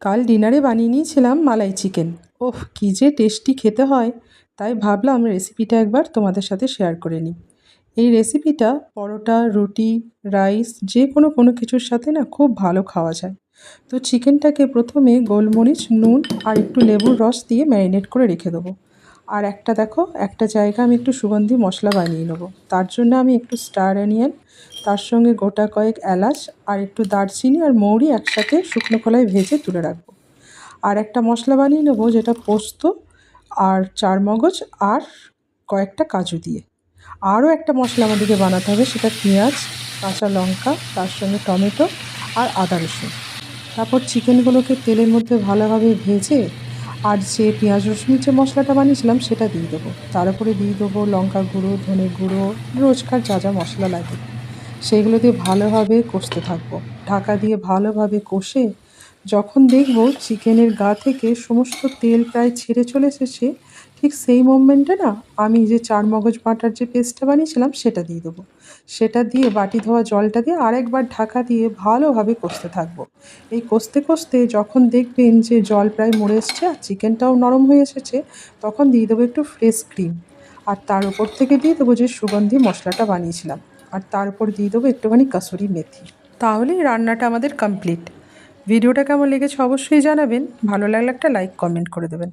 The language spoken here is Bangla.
কাল ডিনারে বানিয়ে নিয়েছিলাম মালাই চিকেন। ওহ, কী যে টেস্টি খেতে হয়! তাই ভাবলাম রেসিপিটা একবার তোমাদের সাথে শেয়ার করে নিই। এই রেসিপিটা পরোটা, রুটি, রাইস যে কোনো কিছুর সাথে না খুব ভালো খাওয়া যায়। তো চিকেনটাকে প্রথমে গোলমরিচ, নুন আর একটু লেবুর রস দিয়ে ম্যারিনেট করে রেখে দেবো। আর একটা জায়গা আমি একটু সুগন্ধি মশলা বানিয়ে নেবো। তার জন্য আমি একটু স্টার অনিয়ন, তার সঙ্গে গোটা কয়েক এলাচ আর একটু দারচিনি আর মৌরি একসাথে শুকনো খোলায় ভেজে তুলে রাখবো। আর একটা মশলা বানিয়ে নেবো যেটা পোস্ত আর চারমগজ আর কয়েকটা কাজু দিয়ে। আরও একটা মশলা আমাদেরকে বানাতে হবে, সেটা পেঁয়াজ, কাঁচা লঙ্কা, তার সঙ্গে টমেটো আর আদা রসুন। তারপর চিকেনগুলোকে তেলের মধ্যে ভালোভাবে ভেজে আর যে পেঁয়াজ রসুনের যে মশলাটা বানিয়েছিলাম সেটা দিয়ে দেবো। তার উপরে দিয়ে দেবো লঙ্কা গুঁড়ো, ধনে গুঁড়ো, রোজকার যা যা মশলা লাগে সেইগুলো দিয়ে ভালোভাবে কষতে থাকবো। ঢাকা দিয়ে ভালোভাবে কষে যখন দেখব চিকেনের গা থেকে সমস্ত তেল প্রায় ছেড়ে চলে এসেছে, ঠিক সেই মোমেন্টে না আমি যে চারমগজ বাটার যে পেস্টটা বানিয়েছিলাম সেটা দিয়ে দেবো। সেটা দিয়ে বাটি ধোয়া জলটা দিয়ে আরেকবার ঢাকা দিয়ে ভালোভাবে কষতে থাকবো। এই কষতে কষতে যখন দেখবেন যে জল প্রায় মরে এসছে আর চিকেনটাও নরম হয়ে এসেছে, তখন দিয়ে দেবো একটু ফ্রেশ ক্রিম। আর তার উপর থেকে দিয়ে দেবো যে সুগন্ধি মশলাটা বানিয়েছিলাম। আর তার উপর দিয়ে দেবো একটুখানি কাসুরি মেথি। তাহলেই রান্নাটা আমাদের কমপ্লিট। ভিডিওটা কেমন লেগেছে অবশ্যই জানাবেন। ভালো লাগলে একটা লাইক কমেন্ট করে দেবেন।